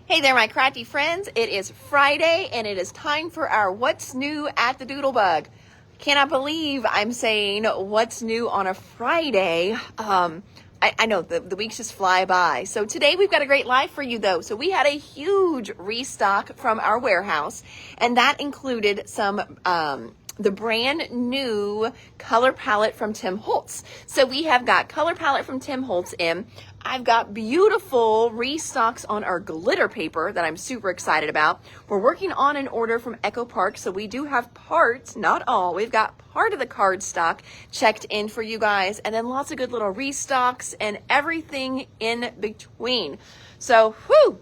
Hey there, my crafty friends. It is Friday, and it is time for our What's New at the Doodlebug. Cannot believe I'm saying what's new on a Friday. I know the weeks just fly by. So today we've got a great live for you, though. So we had a huge restock from our warehouse, and that included some the brand new color palette from Tim Holtz. So we have got color palette from Tim Holtz in. I've got beautiful restocks on our glitter paper that I'm super excited about. We're working on an order from Echo Park, so we do have parts, not all. We've got part of the card stock checked in for you guys, and then lots of good little restocks and everything in between. So, whew!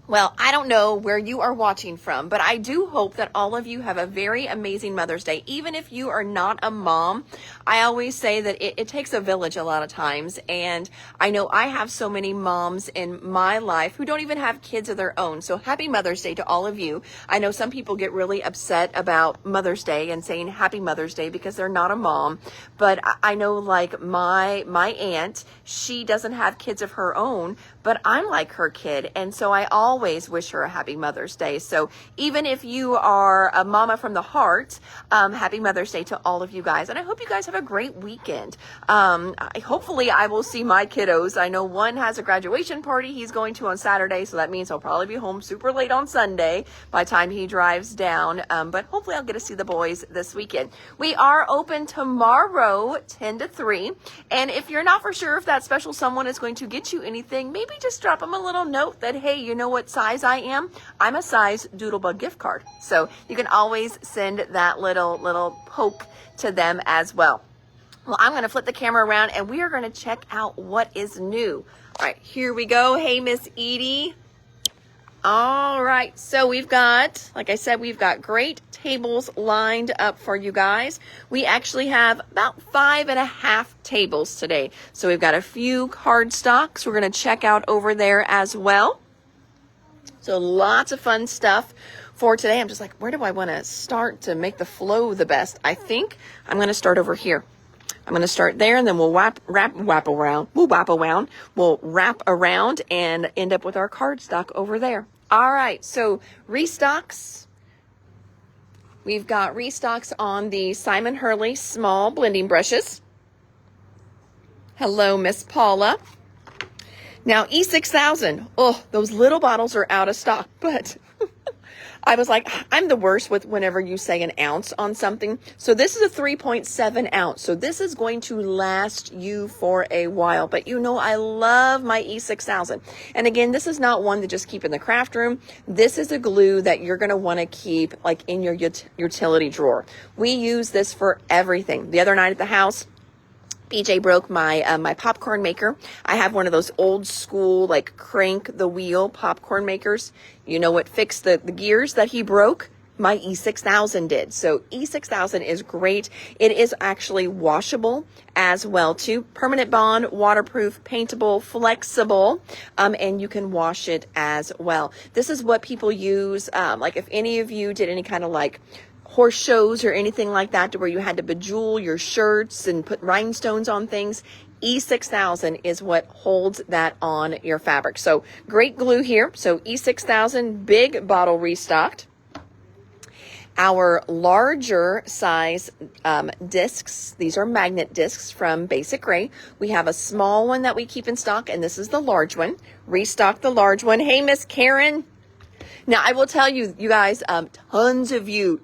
Well, I don't know where you are watching from, but I do hope that all of you have a very amazing Mother's Day. Even if you are not a mom, I always say that it takes a village a lot of times. And I know I have so many moms in my life who don't even have kids of their own. So happy Mother's Day to all of you. I know some people get really upset about Mother's Day and saying happy Mother's Day because they're not a mom. But I know like my aunt, she doesn't have kids of her own, but I'm like her kid. And so I always wish her a happy Mother's Day. So even if you are a mama from the heart, happy Mother's Day to all of you guys. And I hope you guys have a great weekend. Hopefully I will see my kiddos. I know one has a graduation party he's going to on Saturday. So that means he'll probably be home super late on Sunday by the time he drives down. But hopefully I'll get to see the boys this weekend. We are open tomorrow, 10 to 3. And if you're not for sure if that special someone is going to get you anything, maybe just drop them a little note that, hey, you know what size I am? I'm a size Doodlebug gift card. So you can always send that little poke to them as well. Well, I'm going to flip the camera around and we are going to check out what is new. All right, here we go. Hey, Miss Edie. All right, so we've got, like I said, we've got great tables lined up for you guys. We actually have about 5.5 tables today. So we've got a few card stocks we're going to check out over there as well. So lots of fun stuff for today. I'm just like, where do I want to start to make the flow the best? I think I'm going to start over here. I'm going to start there and then we'll wrap around. We'll wrap around and end up with our card stock over there. All right. So restocks. We've got restocks on the Simon Hurley small blending brushes. Hello, Miss Paula. Now E6000. Oh, those little bottles are out of stock, but I was like, I'm the worst with whenever you say an ounce on something. So this is a 3.7 ounce. So this is going to last you for a while. But you know, I love my E6000. And again, this is not one to just keep in the craft room. This is a glue that you're going to want to keep like in your utility drawer. We use this for everything. The other night at the house, BJ broke my my popcorn maker. I have one of those old school, like crank the wheel popcorn makers. You know what fixed the gears that he broke? My E6000 did. So E6000 is great. It is actually washable as well too. Permanent bond, waterproof, paintable, flexible, and you can wash it as well. This is what people use. Like if any of you did any kind of like horse shows or anything like that to where you had to bejewel your shirts and put rhinestones on things, E6000 is what holds that on your fabric. So great glue here. So E6000 big bottle restocked. Our larger size discs, these are magnet discs from Basic Gray. We have a small one that we keep in stock, and this is the large one. Restock the large one. Hey, Miss Karen. Now, I will tell you, you guys, tons of you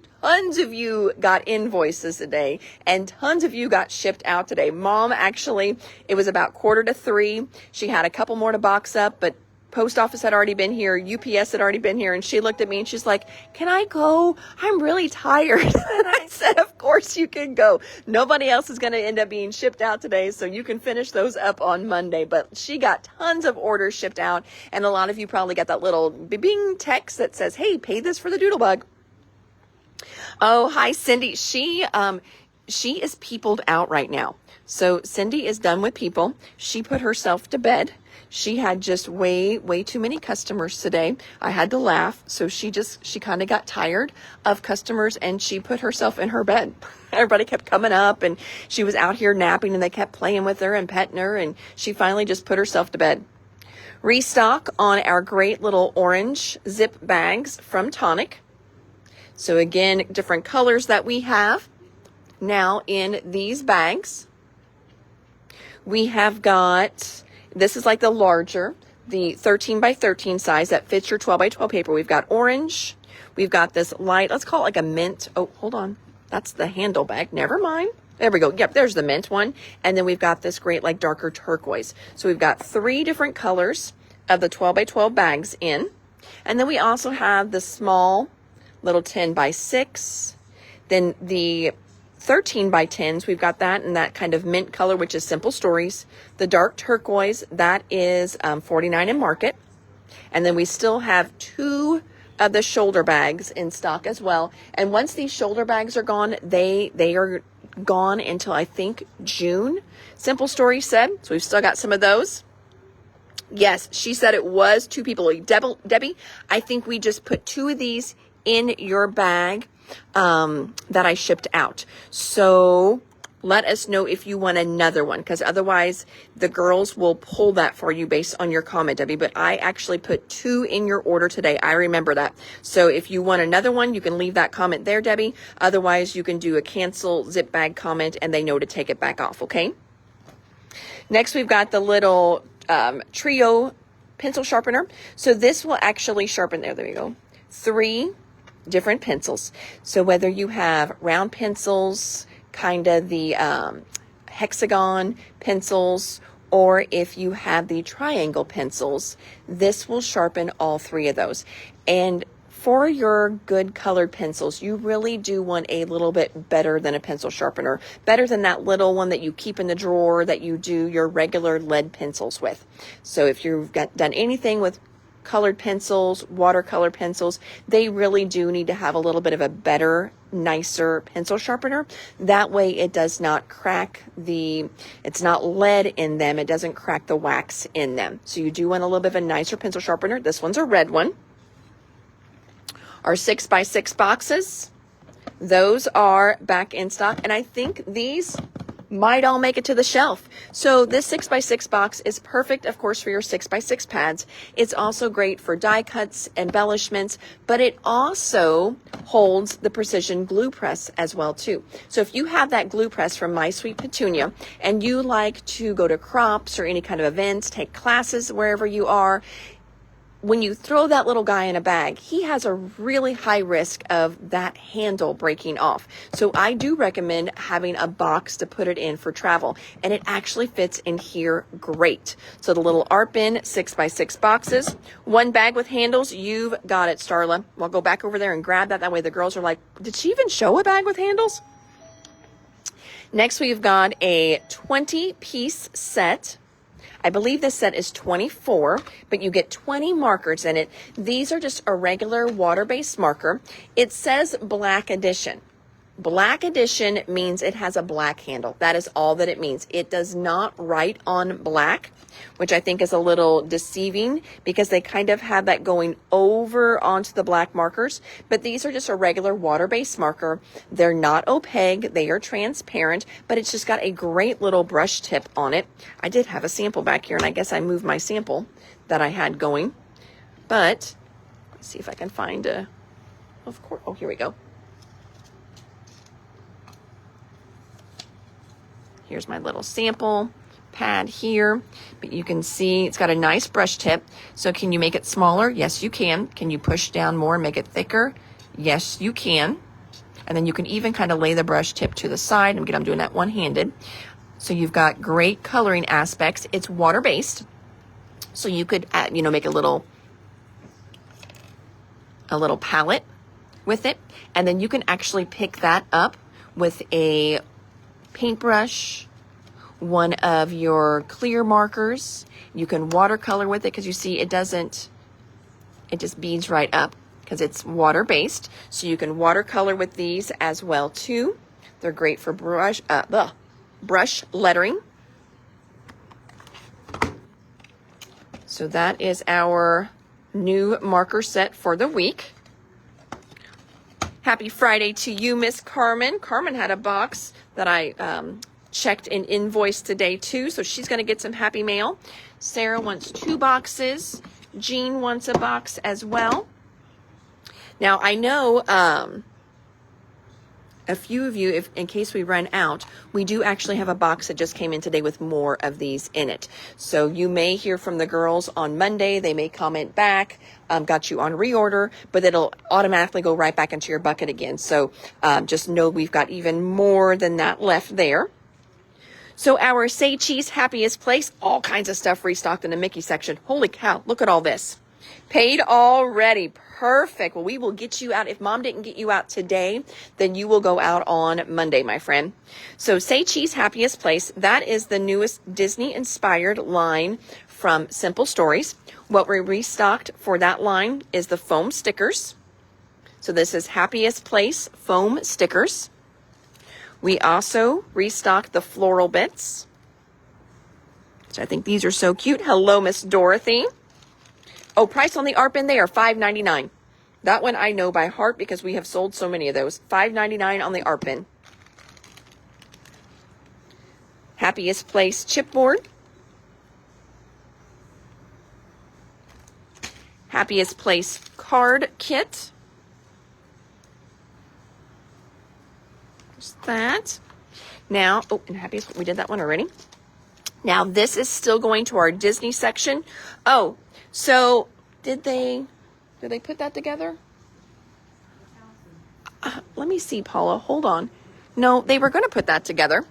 got invoices today and tons of you got shipped out today. Mom, actually, it was about 2:45. She had a couple more to box up, but post office had already been here. UPS had already been here. And she looked at me and she's like, can I go? I'm really tired. And I said, of course you can go. Nobody else is going to end up being shipped out today. So you can finish those up on Monday. But she got tons of orders shipped out. And a lot of you probably got that little bing text that says, hey, pay this for the Doodlebug. Oh, hi, Cindy. She is peopled out right now. So Cindy is done with people. She put herself to bed. She had just way too many customers today. I had to laugh. So she kind of got tired of customers and she put herself in her bed. Everybody kept coming up and she was out here napping and they kept playing with her and petting her and she finally just put herself to bed. Restock on our great little orange zip bags from Tonic. So again, different colors that we have now in these bags. We have got, this is like the larger, the 13 by 13 size that fits your 12 by 12 paper. We've got orange. We've got this light, let's call it like a mint. Oh, hold on. That's the handle bag. Never mind. There we go. Yep, there's the mint one. And then we've got this great like darker turquoise. So we've got 3 different colors of the 12 by 12 bags in. And then we also have the small little 10 by 6. Then the 13 by 10s, we've got that in that kind of mint color, which is Simple Stories. The dark turquoise, that is $49 in market. And then we still have 2 of the shoulder bags in stock as well. And once these shoulder bags are gone, they are gone until I think June, Simple Story said. So we've still got some of those. Yes, she said it was 2 people. Debbie, I think we just put 2 of these in your bag that I shipped out. So let us know if you want another one, because otherwise the girls will pull that for you based on your comment, Debbie. But I actually put 2 in your order today. I remember that. So if you want another one, you can leave that comment there, Debbie. Otherwise, you can do a cancel zip bag comment and they know to take it back off, okay? Next, we've got the little trio pencil sharpener. So this will actually sharpen, there we go, 3 different pencils. So whether you have round pencils, kind of the hexagon pencils, or if you have the triangle pencils, this will sharpen all 3 of those. And for your good colored pencils, you really do want a little bit better than a pencil sharpener, better than that little one that you keep in the drawer that you do your regular lead pencils with. So if you've done anything with colored pencils, watercolor pencils, they really do need to have a little bit of a better, nicer pencil sharpener. That way it does not crack it's not lead in them. It doesn't crack the wax in them. So you do want a little bit of a nicer pencil sharpener. This one's a red one. Our 6 by 6 boxes, those are back in stock. And I think these might all make it to the shelf. So this 6 by 6 box is perfect, of course, for your 6 by 6 pads. It's also great for die cuts, embellishments, but it also holds the precision glue press as well too. So if you have that glue press from My Sweet Petunia and you like to go to crops or any kind of events, take classes wherever you are, when you throw that little guy in a bag, he has a really high risk of that handle breaking off. So I do recommend having a box to put it in for travel, and it actually fits in here great. So the little art bin 6 by 6 boxes, 1 bag with handles. You've got it, Starla. We'll go back over there and grab that. That way the girls are like, did she even show a bag with handles? Next, we've got a 20-piece set. I believe this set is 24, but you get 20 markers in it. These are just a regular water-based marker. It says Black Edition. Black Edition means it has a black handle. That is all that it means. It does not write on black, which I think is a little deceiving because they kind of have that going over onto the black markers. But these are just a regular water-based marker. They're not opaque. They are transparent, but it's just got a great little brush tip on it. I did have a sample back here, and I guess I moved my sample that I had going. But let's see if I can find a, of course, oh, here we go. Here's my little sample pad here, but you can see it's got a nice brush tip. So can you make it smaller? Yes, you can. Can you push down more and make it thicker? Yes, you can. And then you can even kind of lay the brush tip to the side. And again, I'm doing that one-handed. So you've got great coloring aspects. It's water-based. So you could, make a little palette with it. And then you can actually pick that up with a paintbrush, one of your clear markers. You can watercolor with it because you see it just beads right up because it's water based. So you can watercolor with these as well too. They're great for brush lettering. So that is our new marker set for the week. Happy Friday to you, Miss Carmen. Carmen had a box that I checked and invoiced today too, so she's going to get some happy mail. Sarah wants 2 boxes. Jean wants a box as well. Now, I know a few of you, if in case we run out, we do actually have a box that just came in today with more of these in it. So you may hear from the girls on Monday. They may comment back, got you on reorder, but it'll automatically go right back into your bucket again. So just know we've got even more than that left there. So our Say Cheese Happiest Place, all kinds of stuff restocked in the Mickey section. Holy cow, look at all this. Paid already. Perfect. Well, we will get you out. If Mom didn't get you out today, then you will go out on Monday, my friend. So Say Cheese Happiest Place, that is the newest Disney-inspired line from Simple Stories. What we restocked for that line is the foam stickers. So this is Happiest Place foam stickers. We also restocked the floral bits. So I think these are so cute. Hello, Miss Dorothy. Oh, price on the art bin, they are $5.99. That one I know by heart because we have sold so many of those. $5.99 on the art bin. Happiest Place chipboard. Happiest Place card kit. There's that. Now, oh, and Happiest, we did that one already. Now, this is still going to our Disney section. Oh, so did they put that together? Let me see, Paula. Hold on. No, they were going to put that together.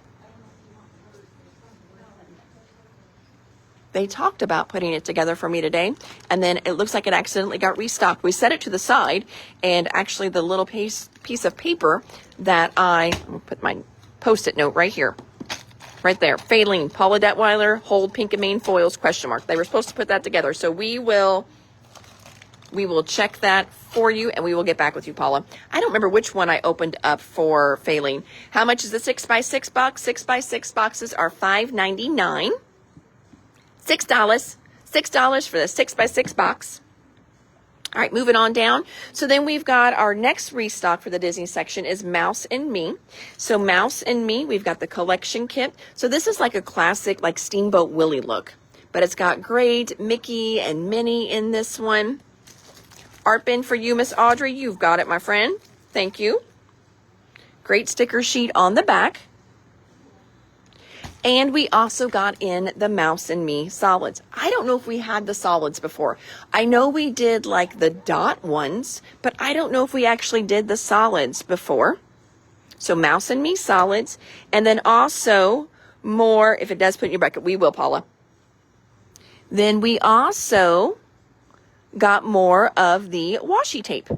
They talked about putting it together for me today, and then it looks like it accidentally got restocked. We set it to the side, and actually the little piece of paper that I'll put my Post-it note right here. Right there. Faylene, Paula Detweiler, hold pink and main foils, question mark. They were supposed to put that together. So we will check that for you and we will get back with you, Paula. I don't remember which one I opened up for Faylene. How much is the 6x6 box? 6x6 boxes are $5.99. $6 for the 6x6 box. All right, moving on down. So then we've got our next restock for the Disney section is Mouse and Me. So Mouse and Me, we've got the collection kit. So this is like a classic, like Steamboat Willie look, but it's got great Mickey and Minnie in this one. Art bin for you, Miss Audrey. You've got it, my friend. Thank you. Great sticker sheet on the back. And we also got in the Mouse and Me solids. I don't know if we had the solids before. I know we did like the dot ones, but I don't know if we actually did the solids before. So Mouse and Me solids. And then also more, if it does put in your bucket, we will, Paula. Then we also got more of the washi tape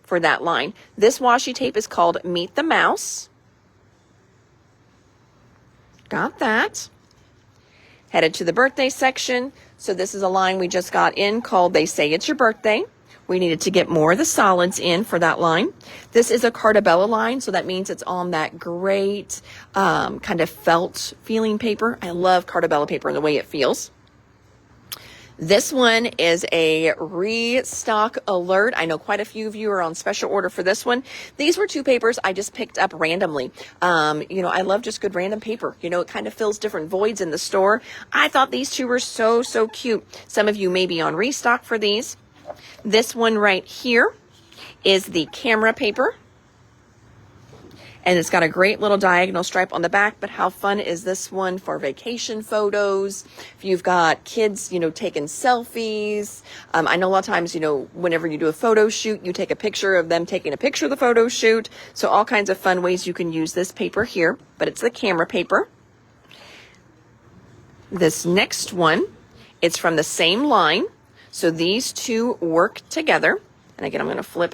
for that line. This washi tape is called Meet the Mouse. Got that. Headed to the birthday section. So this is a line we just got in called They Say It's Your Birthday. We needed to get more of the solids in for that line. This is a Cartabella line, so that means it's on that great kind of felt feeling paper. I love Cartabella paper and the way it feels. This one is a restock alert. I know quite a few of you are on special order for this one. These were 2 papers I just picked up randomly. I love just good random paper. It kind of fills different voids in the store. I thought these 2 were so, so cute. Some of you may be on restock for these. This one right here is the camera paper. And it's got a great little diagonal stripe on the back, but how fun is this one for vacation photos? If you've got kids, taking selfies. I know a lot of times, whenever you do a photo shoot, you take a picture of them taking a picture of the photo shoot. So all kinds of fun ways you can use this paper here, but it's the camera paper. This next one, it's from the same line. So these 2 work together. And again, I'm going to flip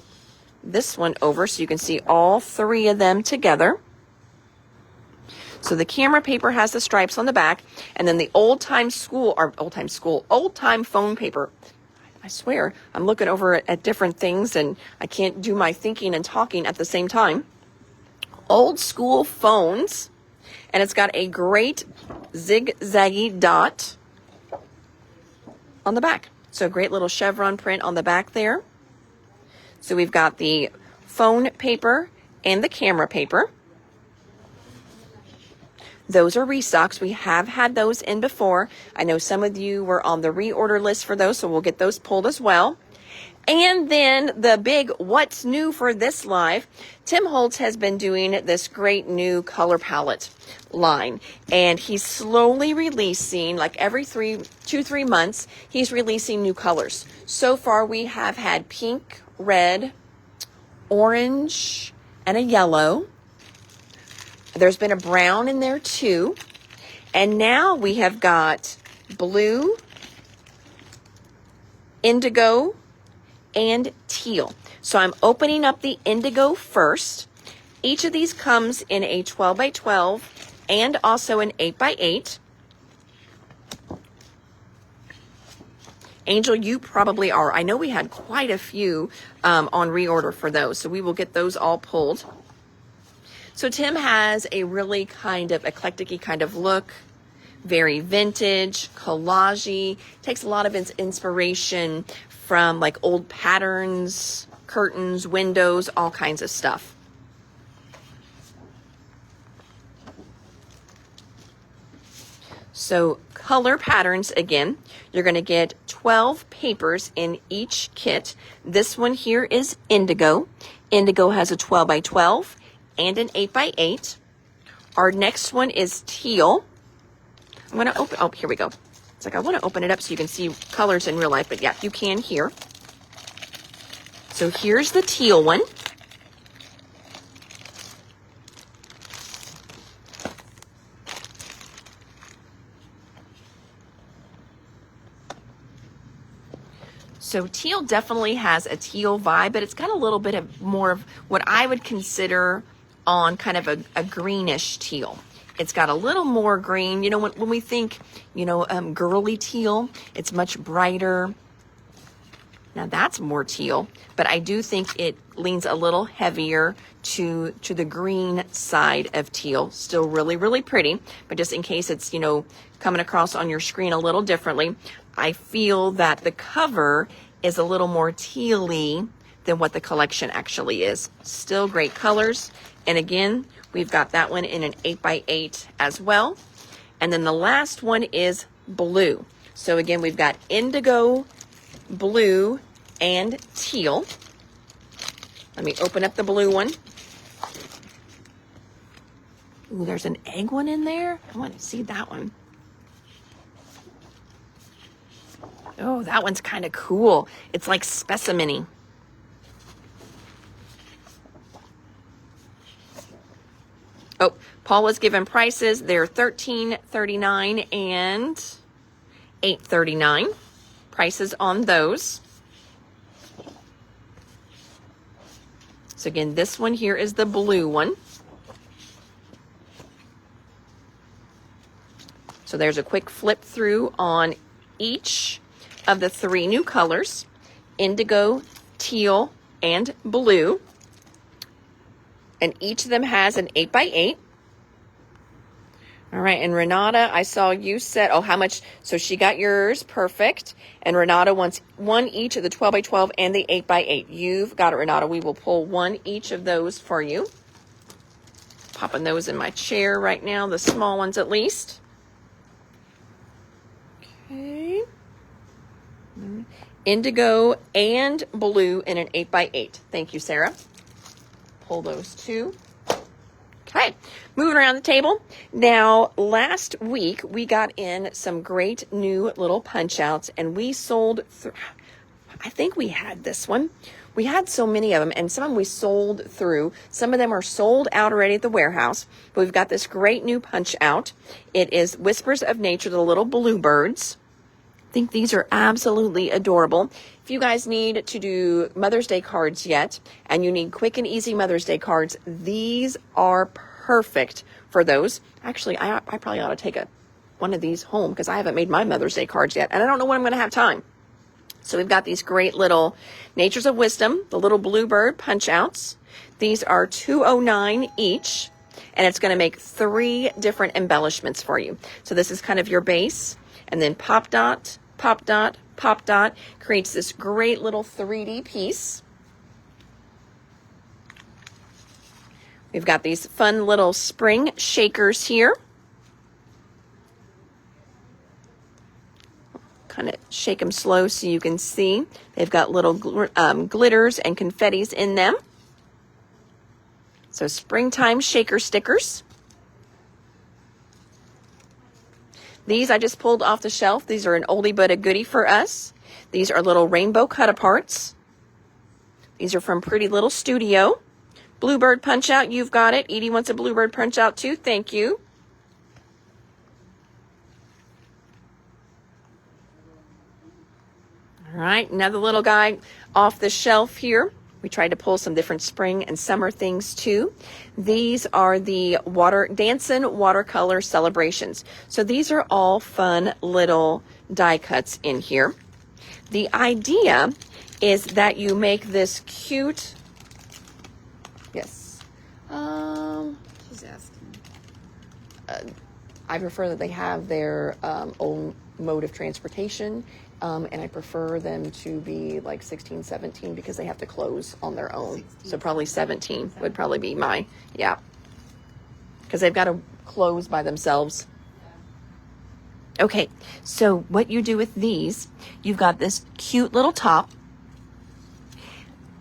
this one over so you can see all 3 of them together. So the camera paper has the stripes on the back, and then the old time phone paper. I swear, I'm looking over at different things and I can't do my thinking and talking at the same time. Old school phones, and it's got a great zigzaggy dot on the back. So a great little chevron print on the back there. So we've got the phone paper and the camera paper. Those are restocks. We have had those in before. I know some of you were on the reorder list for those, so we'll get those pulled as well. And then the big what's new for this live, Tim HOLTZ has been doing this great new color palette line, and he's slowly releasing, like every 2-3 months, he's releasing new colors. So far we have had pink, red, orange, and a yellow. There's been a brown in there too. And now we have got blue, indigo, and teal. So I'm opening up the indigo first. Each of these comes in a 12 by 12 and also an 8 by 8. Angel, you probably are. I know we had quite a few on reorder for those, so we will get those all pulled. So Tim has a really kind of eclectic-y kind of look, very vintage, collage-y, takes a lot of inspiration from like old patterns, curtains, windows, all kinds of stuff. So color patterns, again, you're going to get 12 papers in each kit. This one here is indigo. Indigo has a 12 by 12 and an 8 by 8. Our next one is teal. I'm going to open, oh, here we go. It's like I want to open it up so you can see colors in real life, but yeah, you can here. So here's the teal one. So teal definitely has a teal vibe, but it's got a little bit of more of what I would consider on kind of a greenish teal. It's got a little more green. You know, when we think, you know, girly teal, it's much brighter. Now that's more teal, but I do think it leans a little heavier to the green side of teal. Still really, really pretty, but just in case it's, you know, coming across on your screen a little differently, I feel that the cover is a little more teal-y than what the collection actually is. Still great colors. And again, we've got that one in an 8 by 8 as well. And then the last one is blue. So again, we've got indigo, blue, and teal. Let me open up the blue one. Ooh, there's an egg one in there. I want to see that one. Oh, that one's kind of cool. It's like specimen-y. Oh, Paul was given prices. They're $13.39 and $8.39. Prices on those. So again, this one here is the blue one. So there's a quick flip through on each of the 3 new colors: indigo, teal, and blue. And each of them has an 8 by 8. All right, and Renata, I saw you said, oh, how much? So she got yours, perfect. And Renata wants one each of the 12 by 12 and the 8 by 8. You've got it, Renata. We will pull one each of those for you. Popping those in my chair right now, the small ones at least. Okay. Indigo and blue in an 8 by 8. Thank you, Sarah. Pull those two. Okay, moving around the table. Now, last week, we got in some great new little punch outs, and we sold, I think we had this one. We had so many of them, and some of them we sold through. Some of them are sold out already at the warehouse, but we've got this great new punch out. It is Whispers of Nature, the little bluebirds. I think these are absolutely adorable. If you guys need to do Mother's Day cards yet, and you need quick and easy Mother's Day cards, these are perfect for those. Actually, I probably ought to take one of these home because I haven't made my Mother's Day cards yet, and I don't know when I'm going to have time. So we've got these great little Natures of Wisdom, the little bluebird punch outs. These are $2.09 each, and it's going to make 3 different embellishments for you. So this is kind of your base, and then pop dot, pop dot, pop dot creates this great little 3D piece. We've got these fun little spring shakers here. kind of shake them slow so you can see. They've got little glitters and confettis in them. So springtime shaker stickers. These I just pulled off the shelf. These are an oldie but a goodie for us. These are little rainbow cut-aparts. These are from Pretty Little Studio. Bluebird Punch-Out, you've got it. Edie wants a Bluebird Punch-Out too. Thank you. All right, another little guy off the shelf here. We tried to pull some different spring and summer things too. These are the Dancin' Watercolor Celebrations. So these are all fun little die cuts in here. The idea is that you make this cute, yes. She's asking. I prefer that they have their own mode of transportation. And I prefer them to be like 16, 17 because they have to close on their own. 16, so probably 17 would probably be my, yeah. Because they've got to close by themselves. Okay, so what you do with these, you've got this cute little top.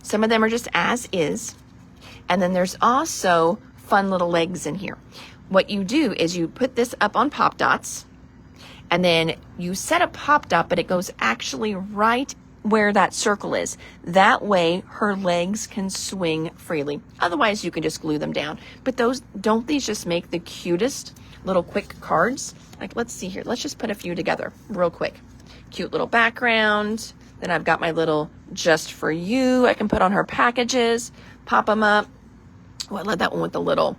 Some of them are just as is. And then there's also fun little legs in here. What you do is you put this up on pop dots. And then you set a pop dot, but it goes actually right where that circle is. That way her legs can swing freely. Otherwise you can just glue them down. But don't these just make the cutest little quick cards? Like, let's see here. Let's just put a few together real quick. Cute little background. Then I've got my little just for you. I can put on her packages, pop them up. Oh, I love that one with the little,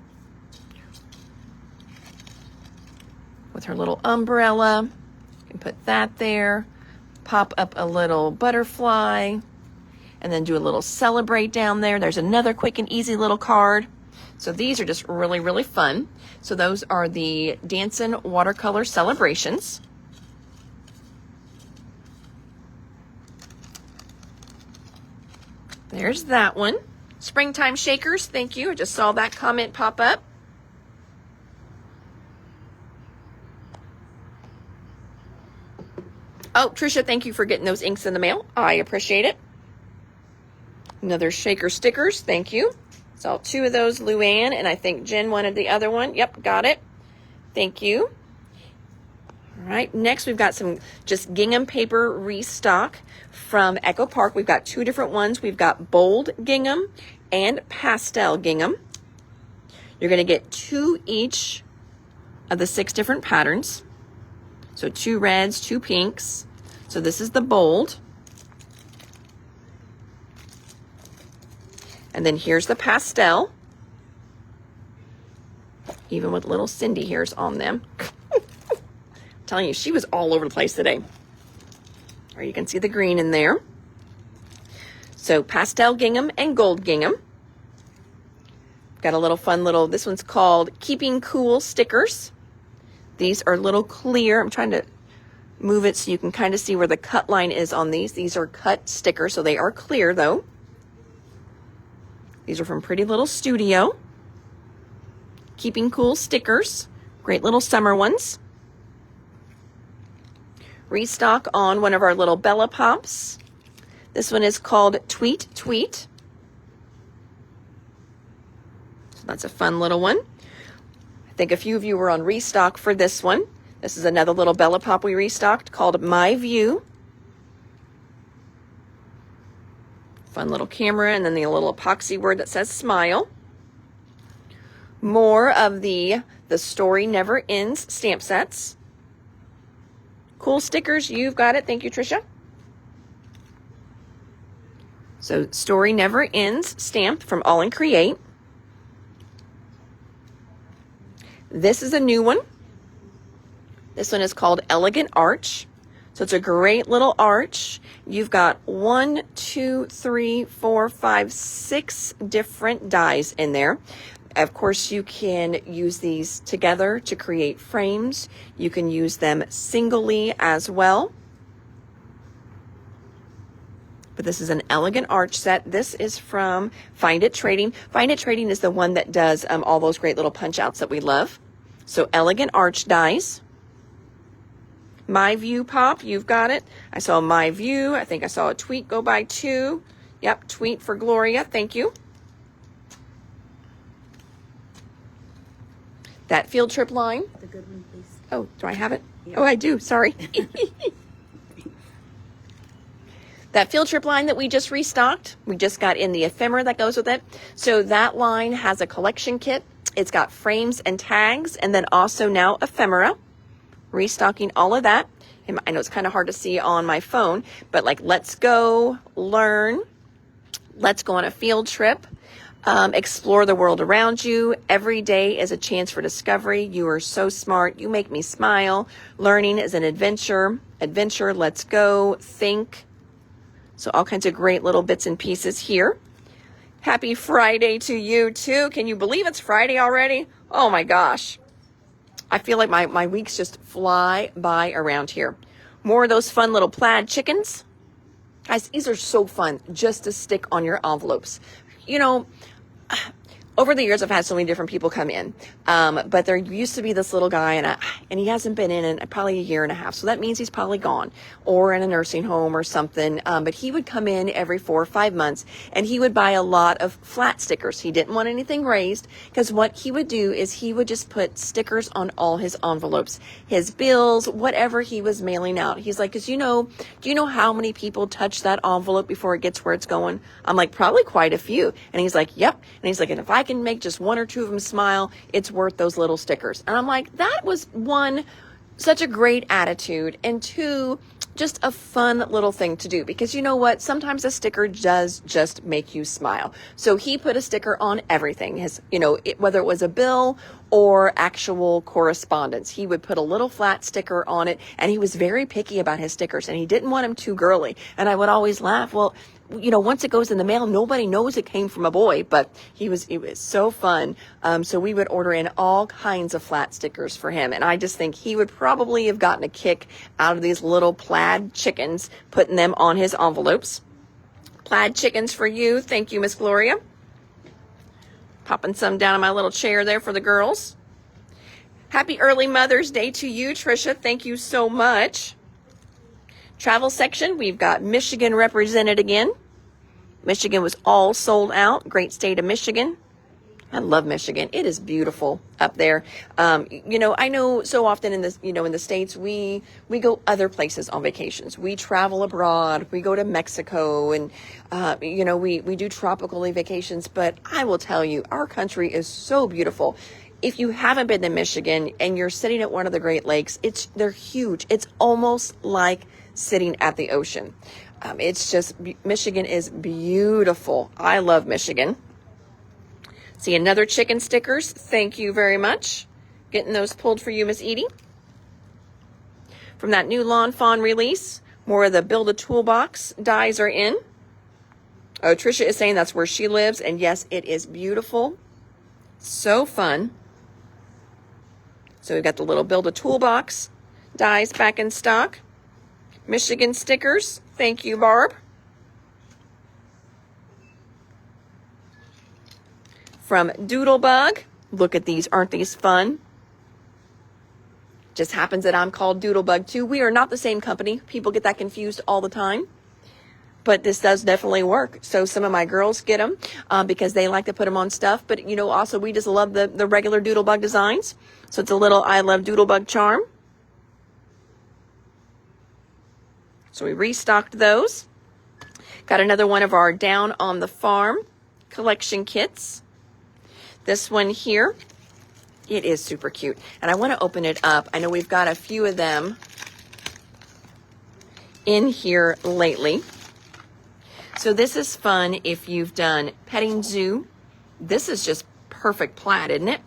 with her little umbrella. You can put that there. Pop up a little butterfly and then do a little celebrate down there. There's another quick and easy little card. So these are just really, really fun. So those are the Dancin' Watercolor Celebrations. There's that one. Springtime Shakers, thank you. I just saw that comment pop up. Oh, Trisha, thank you for getting those inks in the mail. I appreciate it. Another shaker stickers. Thank you. Saw two of those, Luann, and I think Jen wanted the other one. Yep, got it. Thank you. All right, next we've got some just gingham paper restock from Echo Park. We've got two different ones. We've got bold gingham and pastel gingham. You're going to get two each of the 6 different patterns. So 2 reds, 2 pinks. So this is the bold. And then here's the pastel. Even with little Cindy hairs on them. I'm telling you, she was all over the place today. Or you can see the green in there. So pastel gingham and gold gingham. Got a little fun little, this one's called Keeping Cool stickers. These are little clear. I'm trying to move it so you can kind of see where the cut line is on these. These are cut stickers, so they are clear though. These are from Pretty Little Studio. Keeping Cool stickers. Great little summer ones. Restock on one of our little Bella Pops. This one is called Tweet Tweet. So that's a fun little one. I think a few of you were on restock for this one. This is another little Bella Pop we restocked called My View. Fun little camera, and then the little epoxy word that says smile. More of the Story Never Ends stamp sets. Cool stickers, you've got it. Thank you, Trisha. So Story Never Ends stamp from All in Create. This is a new one. This one is called Elegant Arch. So it's a great little arch. You've got 1, 2, 3, 4, 5, 6 different dies in there. Of course, you can use these together to create frames. You can use them singly as well. But this is an Elegant Arch set. This is from Find It Trading. Find It Trading is the one that does all those great little punch outs that we love. So Elegant Arch dies. My View pop, you've got it. I saw My View. I think I saw a tweet go by too. Yep, tweet for Gloria. Thank you. That field trip line. The good one, please. Oh, do I have it? Yeah. Oh, I do. Sorry. That field trip line that we just restocked, we just got in the ephemera that goes with it. So that line has a collection kit. It's got frames and tags, and then also now ephemera. Restocking all of that. And I know it's kind of hard to see on my phone, but like let's go learn. Let's go on a field trip. Explore the world around you. Every day is a chance for discovery. You are so smart. You make me smile. Learning is an adventure. Adventure, let's go. Think. So all kinds of great little bits and pieces here. Happy Friday to you too. Can you believe it's Friday already? Oh my gosh. I feel like my weeks just fly by around here. More of those fun little plaid chickens. Guys, these are so fun just to stick on your envelopes. You know, over the years, I've had so many different people come in, but there used to be this little guy, and he hasn't been in probably a year and a half, so that means he's probably gone or in a nursing home or something, but he would come in every 4 or 5 months, and he would buy a lot of flat stickers. He didn't want anything raised, because what he would do is he would just put stickers on all his envelopes, his bills, whatever he was mailing out. He's like, do you know how many people touch that envelope before it gets where it's going? I'm like, probably quite a few. And he's like, yep. And he's like, and if I can make just 1 or 2 of them smile, it's worth those little stickers. And I'm like, that was one, such a great attitude, and 2, just a fun little thing to do, because you know what? Sometimes a sticker does just make you smile. So he put a sticker on everything, whether it was a bill or actual correspondence. He would put a little flat sticker on it, and he was very picky about his stickers, and he didn't want them too girly. And I would always laugh, well, once it goes in the mail, nobody knows it came from a boy, but it was so fun. So we would order in all kinds of flat stickers for him. And I just think he would probably have gotten a kick out of these little plaid chickens, putting them on his envelopes. Plaid chickens for you. Thank you, Miss Gloria. Popping some down on my little chair there for the girls. Happy early Mother's Day to you, Trisha. Thank you so much. Travel section, we've got Michigan represented again. Michigan was all sold out. Great state of Michigan. I love Michigan. It is beautiful up there. I know so often in the States, we go other places on vacations. We travel abroad. We go to Mexico, and, we do tropical vacations. But I will tell you, our country is so beautiful. If you haven't been to Michigan and you're sitting at one of the Great Lakes, they're huge. It's almost like sitting at the ocean. Michigan is beautiful. I love Michigan. See, another chicken stickers. Thank you very much. Getting those pulled for you, Miss Edie. From that new Lawn Fawn release, more of the Build a Toolbox dies are in. Oh, Trisha is saying that's where she lives, and yes, it is beautiful. So fun. So we've got the little Build a Toolbox dies back in stock. Michigan stickers. Thank you, Barb. From Doodlebug. Look at these. Aren't these fun? Just happens that I'm called Doodlebug too. We are not the same company. People get that confused all the time. But this does definitely work. So some of my girls get them because they like to put them on stuff. But, also we just love the regular Doodlebug designs. So it's a little I Love Doodlebug charm. So we restocked those. Got another one of our Down on the Farm collection kits. This one here, it is super cute. And I want to open it up. I know we've got a few of them in here lately. So this is fun if you've done petting zoo. This is just perfect plaid, isn't it?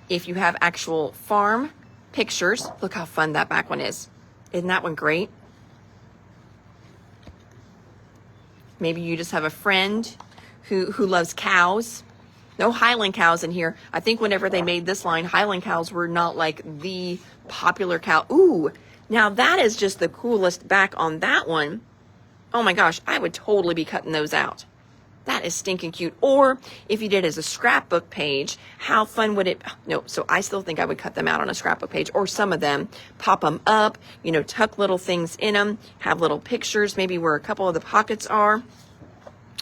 If you have actual farm pictures, look how fun that back one is. Isn't that one great? Maybe you just have a friend who loves cows. No Highland cows in here. I think whenever they made this line, Highland cows were not like the popular cow. Ooh, now that is just the coolest back on that one. Oh my gosh, I would totally be cutting those out. That is stinking cute. Or if you did as a scrapbook page, how fun would it? No, so I still think I would cut them out on a scrapbook page, or some of them, pop them up, you know, tuck little things in them, have little pictures, maybe where a couple of the pockets are.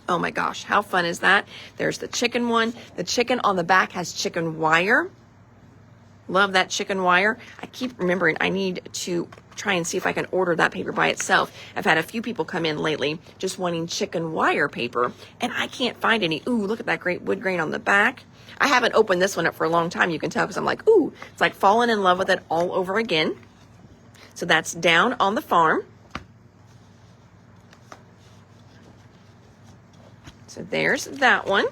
Oh my gosh, how fun is that? There's the chicken one. The chicken on the back has chicken wire. Love that chicken wire. I keep remembering I need to try and see if I can order that paper by itself. I've had a few people come in lately just wanting chicken wire paper, and I can't find any. Ooh, look at that great wood grain on the back. I haven't opened this one up for a long time. You can tell because I'm like, ooh, it's like falling in love with it all over again. So that's Down on the Farm. So there's that one.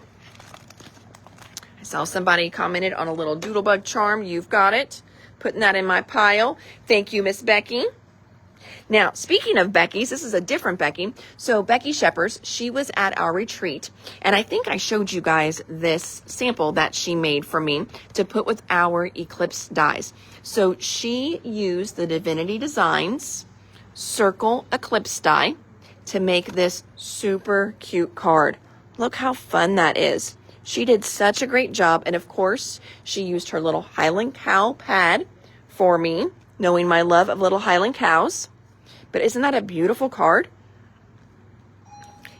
I saw somebody commented on a little doodlebug charm. You've got it. Putting that in my pile. Thank you, Miss Becky. Now, speaking of Becky's, this is a different Becky. So Becky Sheppers, she was at our retreat, and I think I showed you guys this sample that she made for me to put with our Eclipse dies. So she used the Divinity Designs Circle Eclipse die to make this super cute card. Look how fun that is. She did such a great job, and of course, she used her little Highland cow pad for me, knowing my love of little Highland cows. But isn't that a beautiful card?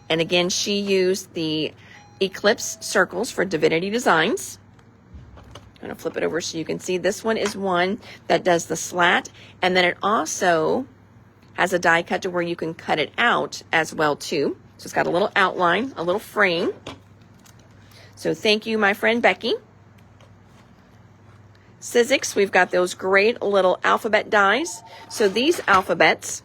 And again, she used the Eclipse circles for Divinity Designs. I'm going to flip it over so you can see. This one is one that does the slat, and then it also has a die cut to where you can cut it out as well too. So it's got a little outline, a little frame. So thank you, my friend Becky. Sizzix, we've got those great little alphabet dies. So these alphabets,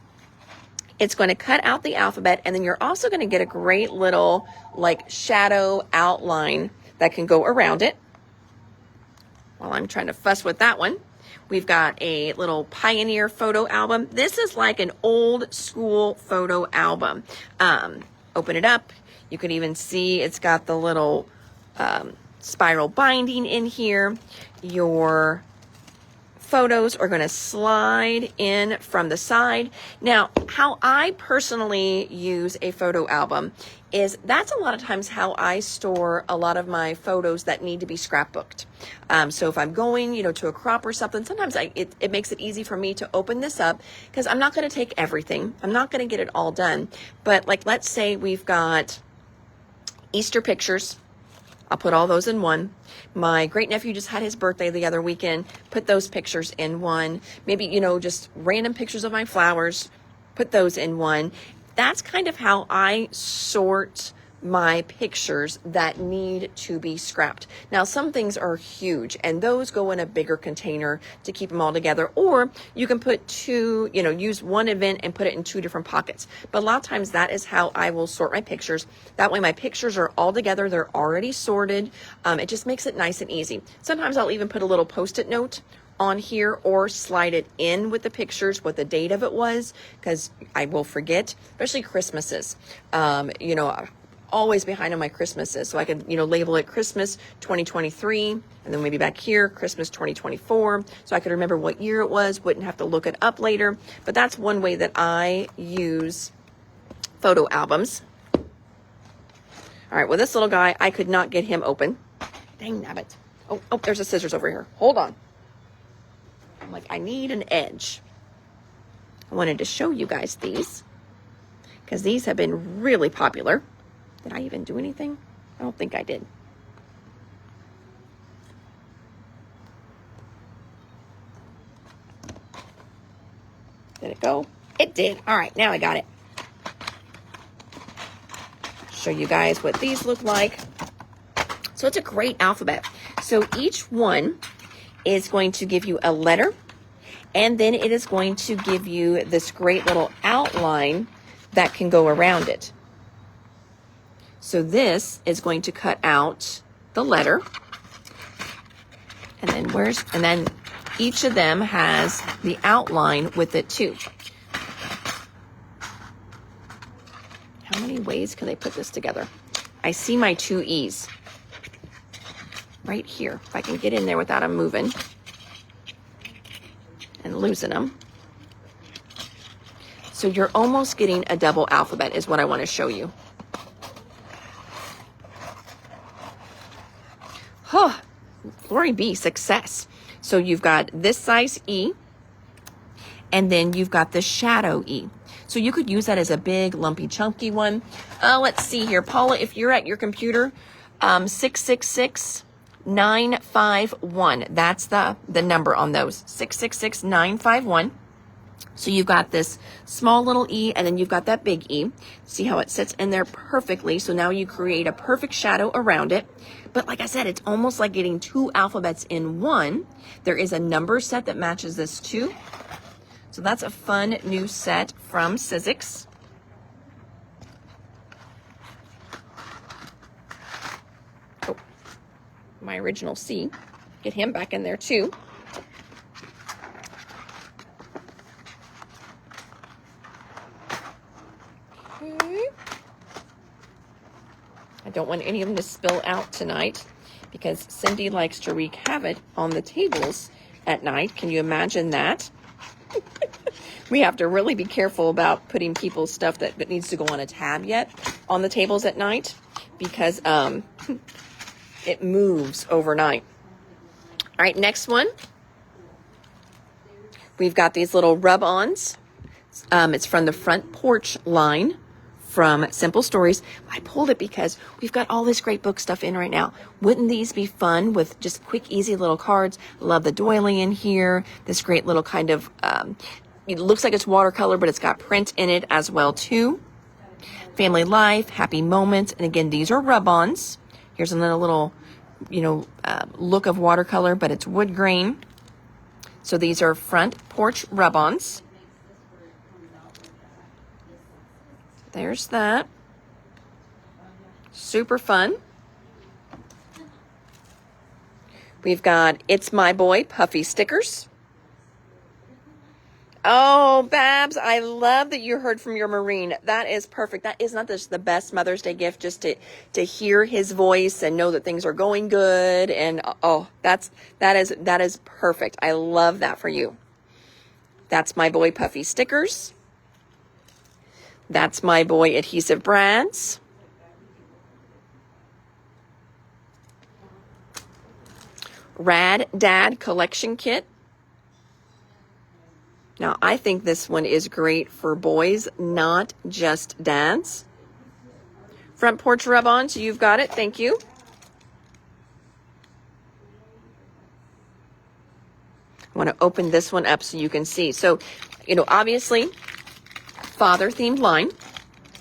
it's going to cut out the alphabet, and then you're also going to get a great little like shadow outline that can go around it. While I'm trying to fuss with that one, we've got a little Pioneer photo album. This is like an old school photo album. Open it up. You can even see it's got the little spiral binding in here. Your photos are going to slide in from the side. Now, how I personally use a photo album is that's a lot of times how I store a lot of my photos that need to be scrapbooked. So if I'm going, you know, to a crop or something, sometimes it makes it easy for me to open this up because I'm not going to take everything. I'm not going to get it all done. But like, let's say we've got Easter pictures. I'll put all those in one. My great nephew just had his birthday the other weekend. Put those pictures in one. Maybe, you know, just random pictures of my flowers. Put those in one. That's kind of how I sort my pictures that need to be scrapped. Now, some things are huge, and those go in a bigger container to keep them all together. Or you can put two, you know, use one event and put it in two different pockets. But a lot of times that is how I will sort my pictures. That way my pictures are all together. They're already sorted. It just makes it nice and easy. Sometimes I'll even put a little Post-it note on here or slide it in with the pictures, what the date of it was, because I will forget, especially Christmases. You know, always behind on my Christmases. So I can, you know, label it Christmas 2023, and then maybe back here, Christmas 2024. So I could remember what year it was, wouldn't have to look it up later. But that's one way that I use photo albums. All right, well, this little guy, I could not get him open. Dang nabbit. Oh, there's a scissors over here. Hold on. I'm like, I need an edge. I wanted to show you guys these because these have been really popular. Did I even do anything? I don't think I did. Did it go? It did. All right, now I got it. Show you guys what these look like. So it's a great alphabet. So each one is going to give you a letter, and then it is going to give you this great little outline that can go around it. So this is going to cut out the letter, and then each of them has the outline with it too. How many ways can they put this together? I see my two E's right here. If I can get in there without them moving and losing them. So you're almost getting a double alphabet is what I want to show you. Huh, glory be, success. So you've got this size E, and then you've got the shadow E. So you could use that as a big, lumpy, chunky one. Let's see here. Paula, if you're at your computer, 666951. That's the number on those, 666951. So you've got this small little E, and then you've got that big E. See how it sits in there perfectly. So now you create a perfect shadow around it. But like I said, it's almost like getting two alphabets in one. There is a number set that matches this too. So that's a fun new set from Sizzix. Oh, my original C. Get him back in there too. Okay. I don't want any of them to spill out tonight because Cindy likes to wreak havoc on the tables at night. Can you imagine that? We have to really be careful about putting people's stuff that needs to go on a tab yet on the tables at night because it moves overnight. All right, next one. We've got these little rub-ons. It's from the Front Porch line from Simple Stories. I pulled it because we've got all this great book stuff in right now. Wouldn't these be fun with just quick, easy little cards? Love the doily in here. This great little kind of, it looks like it's watercolor, but it's got print in it as well too. Family life, happy moments. And again, these are rub-ons. Here's another little, look of watercolor, but it's wood grain. So these are Front Porch rub-ons. There's that. Super fun. We've got It's My Boy Puffy stickers. Oh, Babs, I love that you heard from your Marine. That is perfect. That is not just the best Mother's Day gift, just to hear his voice and know that things are going good. And that is perfect. I love that for you. That's My Boy Puffy stickers. That's My Boy adhesive brads. Rad Dad collection kit. Now, I think this one is great for boys, not just dads. Front Porch rub-ons, you've got it. Thank you. I want to open this one up so you can see. So, obviously, father-themed line.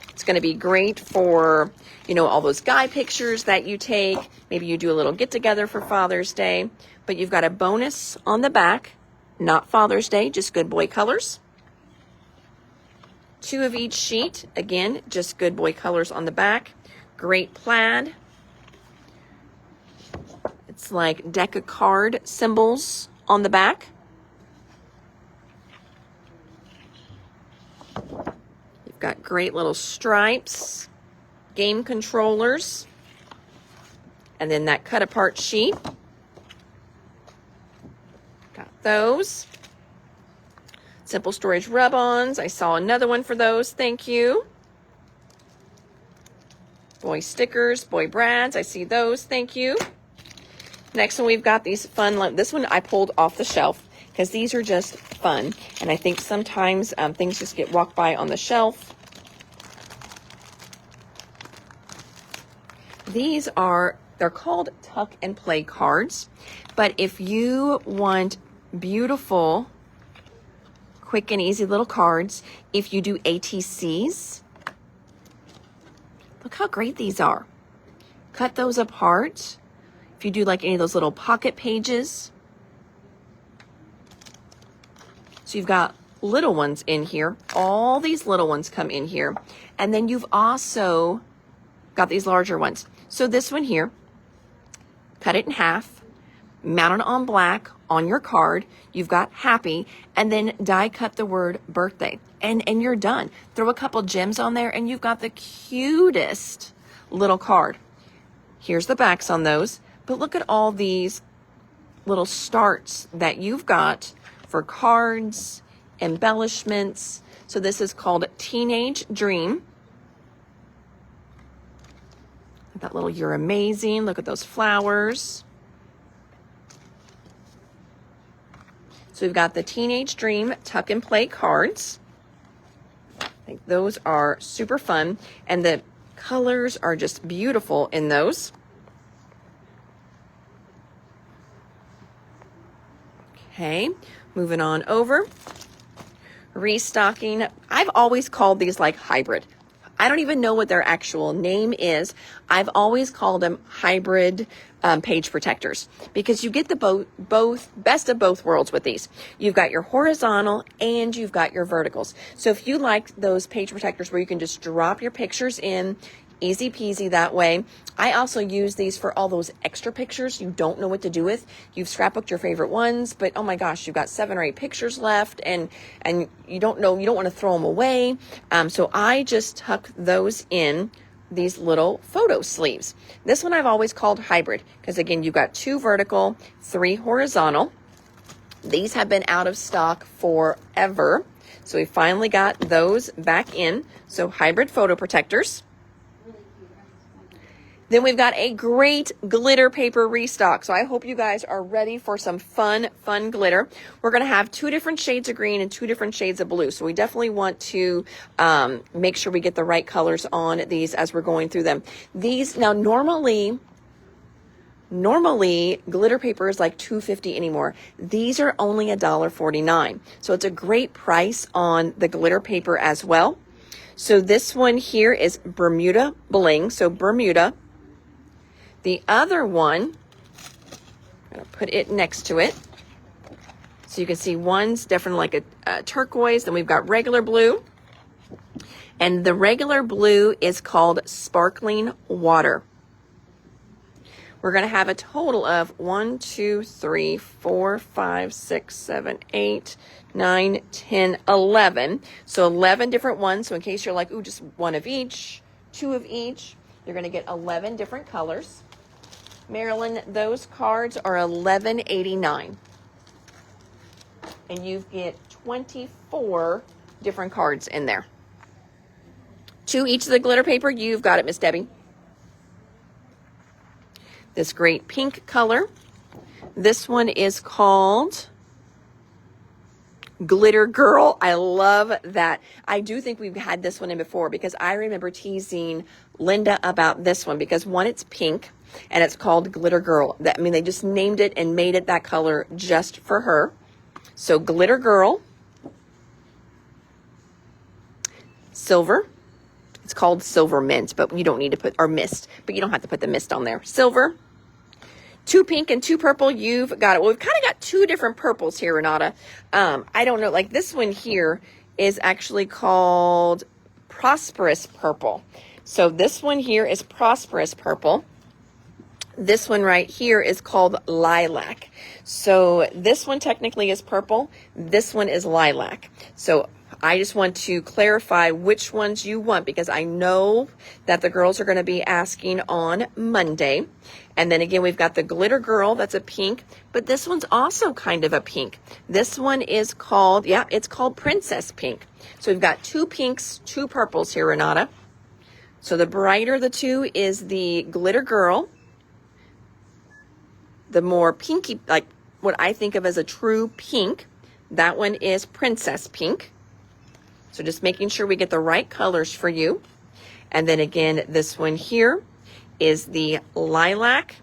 It's going to be great for, all those guy pictures that you take. Maybe you do a little get-together for Father's Day. But you've got a bonus on the back. Not Father's Day, just good boy colors. 2 of each sheet. Again, just good boy colors on the back. Great plaid. It's like deck of card symbols on the back. You've got great little stripes, game controllers, and then that cut apart sheet. Got those. Simple Storage rub-ons. I saw another one for those. Thank you. Boy stickers, boy brads. I see those. Thank you. Next one, we've got these fun. This one I pulled off the shelf because these are just fun. And I think sometimes things just get walked by on the shelf. They're called tuck and play cards. But if you want beautiful, quick and easy little cards, if you do ATCs, look how great these are. Cut those apart. If you do like any of those little pocket pages. So you've got little ones in here. All these little ones come in here. And then you've also got these larger ones. So this one here, cut it in half, mount it on black on your card. You've got happy, and then die cut the word birthday. And you're done. Throw a couple gems on there and you've got the cutest little card. Here's the backs on those. But look at all these little starts that you've got for cards, embellishments. So this is called Teenage Dream. That little You're Amazing. Look at those flowers. So we've got the Teenage Dream Tuck and Play cards. I think those are super fun. And the colors are just beautiful in those. Okay, moving on over. Restocking. I've always called these like hybrid. I don't even know what their actual name is. I've always called them hybrid page protectors because you get the both best of both worlds with these. You've got your horizontal and you've got your verticals. So if you like those page protectors where you can just drop your pictures in, easy peasy that way. I also use these for all those extra pictures you don't know what to do with. You've scrapbooked your favorite ones, but oh my gosh, you've got 7 or 8 pictures left and you don't know, you don't want to throw them away. So I just tuck those in these little photo sleeves. This one I've always called hybrid because again, you've got 2 vertical, 3 horizontal. These have been out of stock forever. So we finally got those back in. So hybrid photo protectors. Then we've got a great glitter paper restock. So I hope you guys are ready for some fun glitter. We're going to have 2 different shades of green and 2 different shades of blue. So we definitely want to make sure we get the right colors on these as we're going through them. These, now normally glitter paper is like $2.50 anymore. These are only $1.49. So it's a great price on the glitter paper as well. So this one here is Bermuda Bling. So Bermuda. The other one, I'm going to put it next to it. So you can see one's definitely like a turquoise. Then we've got regular blue. And the regular blue is called Sparkling Water. We're going to have a total of 1, 2, 3, 4, 5, 6, 7, 8, 9, 10, 11. So 11 different ones. So in case you're like, ooh, just 1 of each, 2 of each, you're going to get 11 different colors. Marilyn, those cards are $11.89. And you get 24 different cards in there. 2 each of the glitter paper. You've got it, Miss Debbie. This great pink color. This one is called Glitter Girl. I love that. I do think we've had this one in before because I remember teasing Linda about this one because one, it's pink and it's called Glitter Girl. That, I mean, they just named it and made it that color just for her. So Glitter Girl. Silver. It's called Silver Mint, but you don't need to put, or Mist, but you don't have to put the mist on there. Silver. 2 pink and 2 purple. You've got it. Well, we've kind of got 2 different purples here, Renata. I don't know. Like this one here is actually called Prosperous Purple. So this one here is Prosperous Purple. This one right here is called Lilac. So this one technically is purple. This one is lilac. So I just want to clarify which ones you want because I know that the girls are going to be asking on Monday. And then again, we've got the Glitter Girl. That's a pink, but this one's also kind of a pink. This one is called, yeah, it's called Princess Pink. So we've got 2 pinks, 2 purples here, Renata. So the brighter the 2 is the Glitter Girl. The more pinky, like what I think of as a true pink, that one is Princess Pink. So just making sure we get the right colors for you. And then again, this one here is the lilac.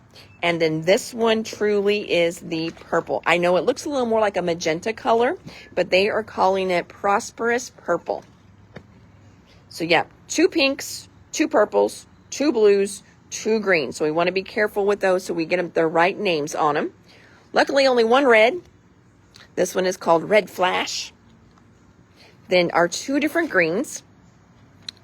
And then this one truly is the purple. I know it looks a little more like a magenta color, but they are calling it Prosperous Purple. So yeah, 2 pinks, 2 purples, 2 blues, 2 greens. So we want to be careful with those so we get them the right names on them. Luckily, only 1 red. This one is called Red Flash. Then our 2 different greens.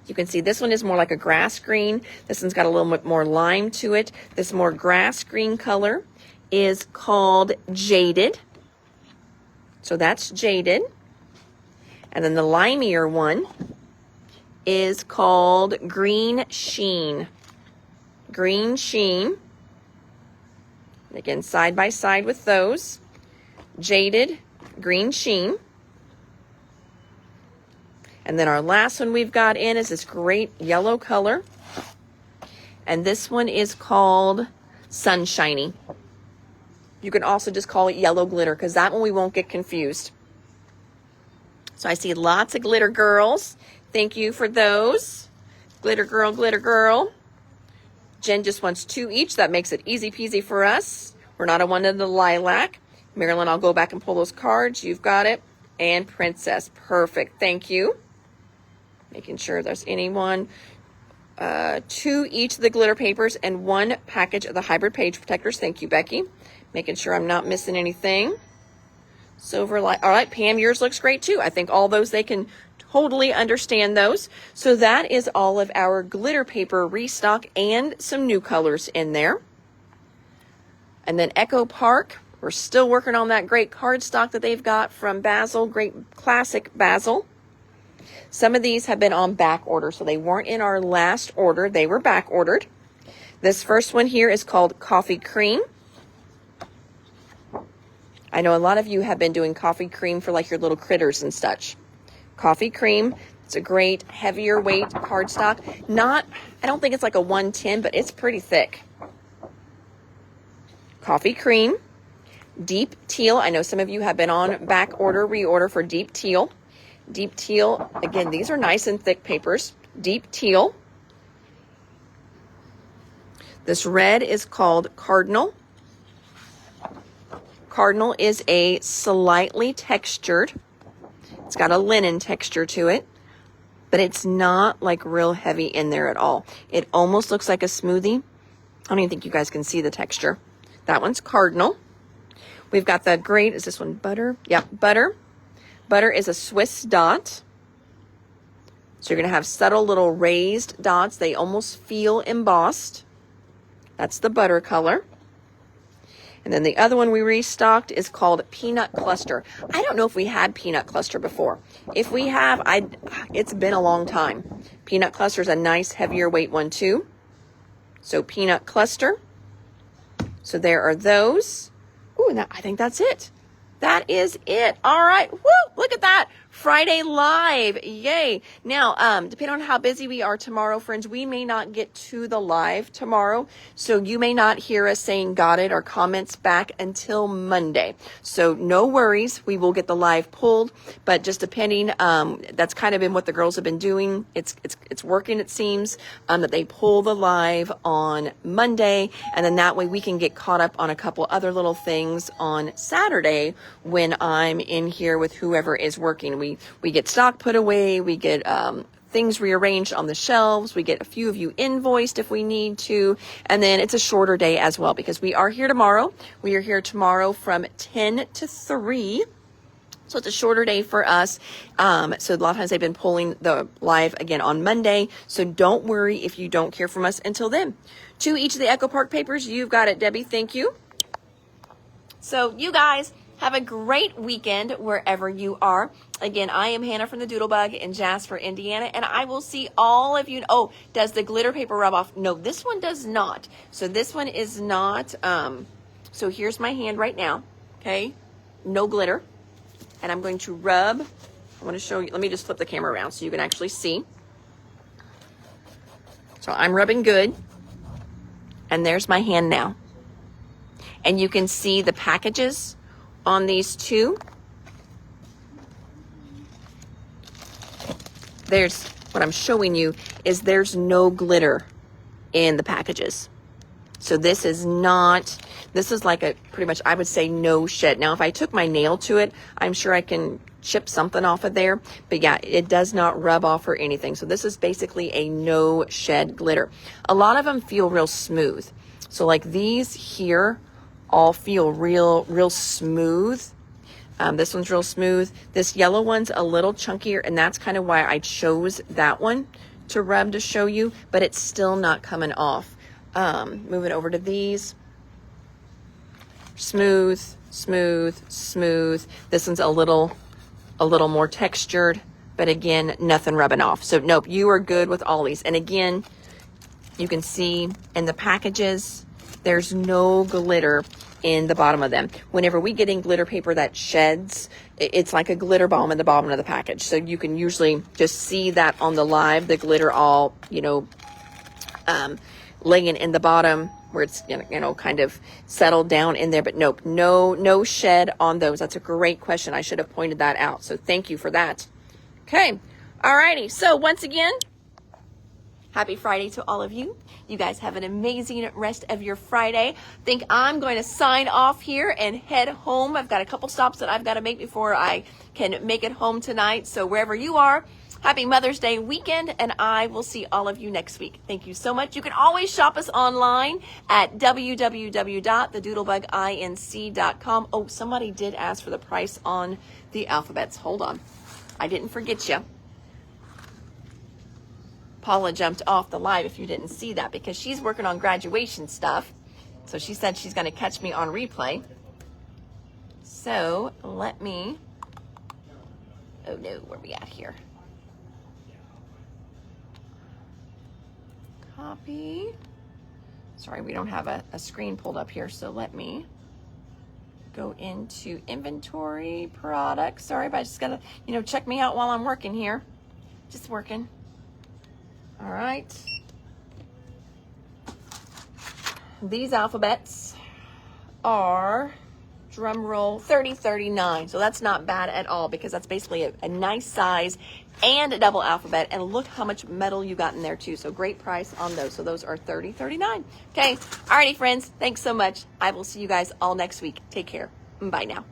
You can see this one is more like a grass green. This one's got a little bit more lime to it. This more grass green color is called Jaded. So that's Jaded. And then the limier one is called Green Sheen. Green Sheen. And again, side by side with those. Jaded, Green Sheen. And then our last one we've got in is this great yellow color. And this one is called Sunshiny. You can also just call it yellow glitter because that one we won't get confused. So I see lots of glitter girls. Thank you for those. Glitter girl, glitter girl. Jen just wants 2 each. That makes it easy peasy for us. We're not a one in the lilac. Marilyn, I'll go back and pull those cards. You've got it. And Princess. Perfect. Thank you. Making sure there's anyone. 2 each of the glitter papers and 1 package of the hybrid page protectors. Thank you, Becky. Making sure I'm not missing anything. Silver light. All right, Pam, yours looks great too. I think all those, they can totally understand those. So that is all of our glitter paper restock and some new colors in there. And then Echo Park, we're still working on that great cardstock that they've got from Basil, great classic Basil. Some of these have been on back order, so they weren't in our last order. They were back ordered. This first one here is called Coffee Cream. I know a lot of you have been doing coffee cream for like your little critters and such. Coffee Cream, it's a great heavier weight cardstock. I don't think it's like a 110, but it's pretty thick. Coffee Cream. Deep Teal, I know some of you have been on back order, reorder for Deep Teal. Deep Teal, again, these are nice and thick papers. Deep Teal. This red is called Cardinal. Cardinal is a slightly textured. It's got a linen texture to it, but it's not like real heavy in there at all. It almost looks like a smoothie. I don't even think you guys can see the texture. That one's Cardinal. We've got the great, is this one Butter? Yep, Butter. Butter is a Swiss dot. So you're going to have subtle little raised dots. They almost feel embossed. That's the Butter color. And then the other one we restocked is called Peanut Cluster. I don't know if we had Peanut Cluster before. If we have, it's been a long time. Peanut Cluster is a nice heavier weight one too. So Peanut Cluster. So there are those. Ooh, and I think that's it. That is it. All right. Woo! Look at that. Friday live. Yay. Now, depending on how busy we are tomorrow, friends, we may not get to the live tomorrow. So you may not hear us saying got it or comments back until Monday. So no worries. We will get the live pulled, but just depending, that's kind of been what the girls have been doing. It's working, it seems, that they pull the live on Monday. And then that way we can get caught up on a couple other little things on Saturday when I'm in here with whoever is working. We get stock put away, we get things rearranged on the shelves, we get a few of you invoiced if we need to, and then it's a shorter day as well because we are here tomorrow. We are here tomorrow from 10 to 3. So it's a shorter day for us. So a lot of times they've been pulling the live again on Monday. So don't worry if you don't hear from us until then. 2 each of the Echo Park papers. You've got it, Debbie. Thank you. So you guys have a great weekend wherever you are. Again, I am Hannah from the Doodlebug in Jasper, Indiana, and I will see all of you. Oh, does the glitter paper rub off? No, this one does not. So this one is not. So here's my hand right now. Okay, no glitter. And I'm going to rub. I want to show you. Let me just flip the camera around so you can actually see. So I'm rubbing good. And there's my hand now. And you can see the packages on these two. There's what I'm showing you is there's no glitter in the packages. So this is like a pretty much, I would say, no shed. Now, if I took my nail to it, I'm sure I can chip something off of there. But yeah, it does not rub off or anything. So this is basically a no shed glitter. A lot of them feel real smooth. So like these here all feel real smooth. This one's real smooth. This yellow one's a little chunkier, and that's kind of why I chose that one to rub to show you, but it's still not coming off. Moving over to these. Smooth. This one's a little more textured, but again, nothing rubbing off. So nope, you are good with all these. And again, you can see in the packages, there's no glitter in the bottom of them. Whenever we get in glitter paper that sheds, it's like a glitter bomb in the bottom of the package. So you can usually just see that on the live, the glitter all, laying in the bottom. where it's, kind of settled down in there. But nope, no shed on those. That's a great question. I should have pointed that out. So thank you for that. Okay. Alrighty. So once again, happy Friday to all of you. You guys have an amazing rest of your Friday. I think I'm going to sign off here and head home. I've got a couple stops that I've got to make before I can make it home tonight. So wherever you are, happy Mother's Day weekend, and I will see all of you next week. Thank you so much. You can always shop us online at www.thedoodlebuginc.com. Oh, somebody did ask for the price on the alphabets. Hold on. I didn't forget you. Paula jumped off the live if you didn't see that, because she's working on graduation stuff. So she said she's going to catch me on replay. So let me, oh no, where are we at here? Copy. Sorry, we don't have a screen pulled up here. So let me go into inventory products. Sorry, but I just got to, check me out while I'm working here. Just working. All right. These alphabets are, drum roll, 3039. So that's not bad at all, because that's basically a nice size and a double alphabet. And look how much metal you got in there too. So great price on those. So those are 3039. Okay. All righty, friends. Thanks so much. I will see you guys all next week. Take care. Bye now.